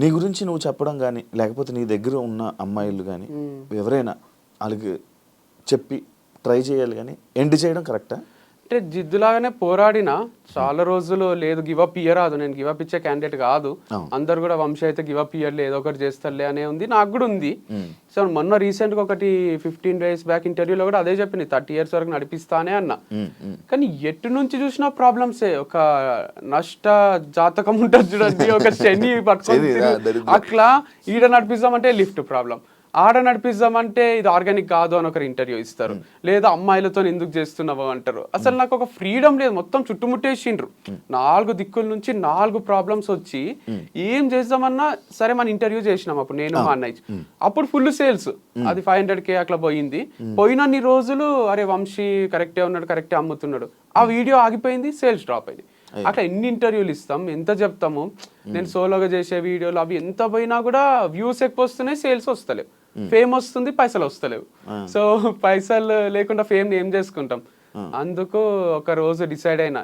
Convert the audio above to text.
నీ గురించి నువ్వు చెప్పడం కానీ లేకపోతే నీ దగ్గర ఉన్న అమ్మాయిలు కానీ ఎవరైనా వాళ్ళకి చెప్పి ట్రై చేయాలి కానీ ఎండ్ చేయడం కరెక్టా? అంటే జిద్దులాగానే పోరాడిన చాలా రోజులు లేదు, గివప్ ఇయ్యరాదు, నేను గివప్ ఇచ్చే క్యాండిడేట్ కాదు, అందరు కూడా వంశీ అయితే గివప్ ఇయ్యర్లే, ఏదో ఒకటి చేస్తారులే అనే ఉంది, నాకు కూడా ఉంది. సో మొన్న రీసెంట్గా ఒకటి 15 days బ్యాక్ ఇంటర్వ్యూలో కూడా అదే చెప్పింది, 30 years వరకు నడిపిస్తానే అన్న. కానీ ఎటు నుంచి చూసినా ప్రాబ్లమ్సే, ఒక నష్ట జాతకం ఉంటుంది చూడండి, ఒక శని పట్టుకొని అట్లా. ఈడ నడిపిస్తామంటే లిఫ్ట్ ప్రాబ్లం, ఆడ నడిపిస్తామంటే ఇది ఆర్గానిక్ కాదు అని ఒకరు ఇంటర్వ్యూ ఇస్తారు, లేదా అమ్మాయిలతో ఎందుకు చేస్తున్నావు అంటారు. అసలు నాకు ఒక ఫ్రీడమ్ లేదు, మొత్తం చుట్టుముట్టేసిండ్రు, 4 దిక్కుల నుంచి 4 ప్రాబ్లమ్స్ వచ్చి ఏం చేద్దామన్నా సరే. మన ఇంటర్వ్యూ చేసినాం అప్పుడు నేను మా అన్నయ్య, అప్పుడు ఫుల్ సేల్స్, అది 500K అట్లా పోయింది. పోయినన్ని రోజులు అరే వంశీ కరెక్టే ఉన్నాడు, కరెక్టే అమ్ముతున్నాడు, ఆ వీడియో ఆగిపోయింది, సేల్స్ డ్రాప్ అయింది. అట్లా ఎన్ని ఇంటర్వ్యూలు ఇస్తాం, ఎంత చెప్తాము. నేను సోలోగా చేసే వీడియోలు అవి ఎంత పోయినా కూడా వ్యూస్ ఎక్కువ వస్తున్నాయి, సేల్స్ వస్తలేవు, ఫేమ్ వస్తుంది, పైసలు వస్తలేవు. సో పైసలు లేకుండా ఫేమ్ ఏం చేసుకుంటాం. అందుకు ఒక రోజు డిసైడ్ అయినా